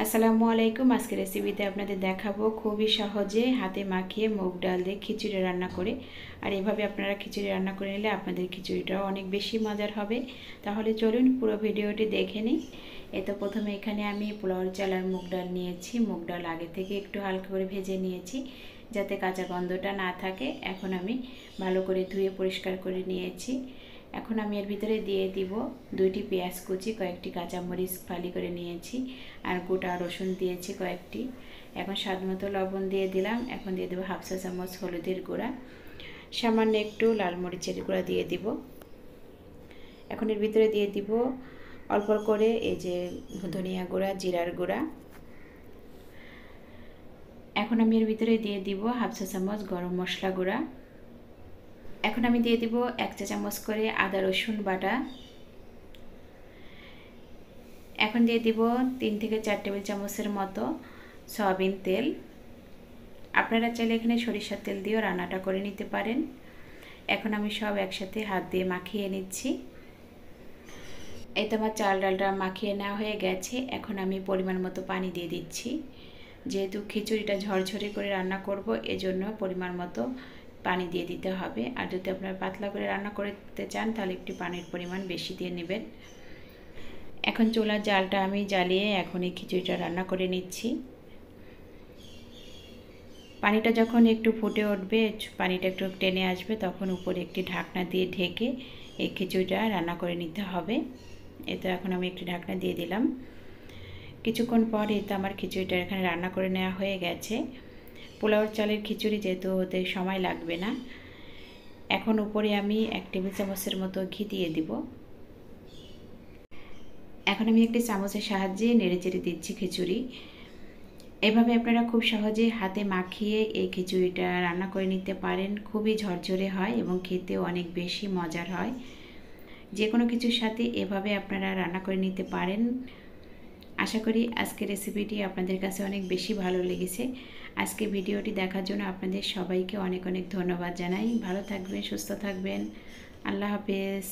আসসালামু আলাইকুম। আজকে রেসিপিতে আপনাদের দেখাবো খুবই সহজে হাতে মাখিয়ে মুগ ডাল দিয়ে খিচুড়ি রান্না করে। আর এভাবে আপনারা খিচুড়ি রান্না করে নিলে আপনাদের খিচুড়িটাও অনেক বেশি মজার হবে। তাহলে চলুন পুরো ভিডিওটি দেখে নিই। তো প্রথমে এখানে আমি পোলাওর চাল আর মুগ ডাল নিয়েছি। মুগ ডাল আগে থেকে একটু হালকা করে ভেজে নিয়েছি যাতে কাঁচা গন্ধটা না থাকে। এখন আমি ভালো করে ধুয়ে পরিষ্কার করে নিয়েছি। এখন আমি এর ভিতরে দিয়ে দিব 2টি পেঁয়াজ কুচি, কয়েকটি কাঁচামরিচ ফালি করে নিয়েছি আর গোটা রসুন দিয়েছি কয়েকটি। এখন স্বাদমতো লবণ দিয়ে দিলাম। এখন দিয়ে দেবো হাফ চা চামচ হলুদের গুঁড়া, সামান্য একটু লাল মরিচের গুঁড়া দিয়ে দিব। এখন এর ভিতরে দিয়ে দিব অল্প করে এই যে ধনিয়া গুঁড়া, জিরার গুঁড়া। এখন আমি এর ভিতরে দিয়ে দিব হাফ চা চামচ গরম মশলা গুঁড়া। এখন আমি দিয়ে দিব 1 চা চামচ করে আদা রসুন বাটা। এখন দিয়ে দিব 3 থেকে 4 টেবিল চামচের মতো সয়াবিন তেল। আপনারা চাইলে এখানে সরিষার তেল দিয়েও রান্নাটা করে নিতে পারেন। এখন আমি সব একসাথে হাত দিয়ে মাখিয়ে নিচ্ছি। এই তো আমার চাল ডালটা মাখিয়ে নেওয়া হয়ে গেছে। এখন আমি পরিমাণ মতো পানি দিয়ে দিচ্ছি। যেহেতু খিচুড়িটা ঝরঝরে করে রান্না করব, এজন্য পরিমাণ মতো পানি দিয়ে দিতে হবে। আর যদি আপনারা পাতলা করে রান্না করতে চান তাহলে একটু পানির পরিমাণ বেশি দিয়ে নেবেন। এখন চুলার জালটা আমি জ্বালিয়ে এখন এই খিচুড়িটা রান্না করে নিচ্ছি। পানিটা যখন একটু ফুটে উঠবে, পানিটা একটু টেনে আসবে, তখন উপরে একটি ঢাকনা দিয়ে ঢেকে এই খিচুড়িটা রান্না করে নিতে হবে। তো এখন আমি একটি ঢাকনা দিয়ে দিলাম। কিছুক্ষণ পরে তো আমার খিচুড়িটা এখানে রান্না করে নেওয়া হয়ে গেছে। পোলাওর চালের খিচুড়ি যেহেতু হতে সময় লাগবে না। এখন উপরে আমি 1 টেবিল চামচের মতো ঘি দিয়ে দিব। এখন আমি একটি চামচের সাহায্যে নেড়েচেড়ে দিচ্ছি খিচুড়ি। এভাবে আপনারা খুব সহজে হাতে মাখিয়ে এই খিচুড়িটা রান্না করে নিতে পারেন। খুবই ঝরঝরে হয় এবং খেতেও অনেক বেশি মজার হয়। যে কোনো কিছুর সাথে এভাবে আপনারা রান্না করে নিতে পারেন। আশা করি আজকের রেসিপিটি আপনাদের কাছে অনেক বেশি ভালো লেগেছে। আজকে ভিডিওটি দেখার জন্য আপনাদের সবাইকে অনেক অনেক ধন্যবাদ জানাই। ভালো থাকবেন, সুস্থ থাকবেন। আল্লাহ হাফেজ।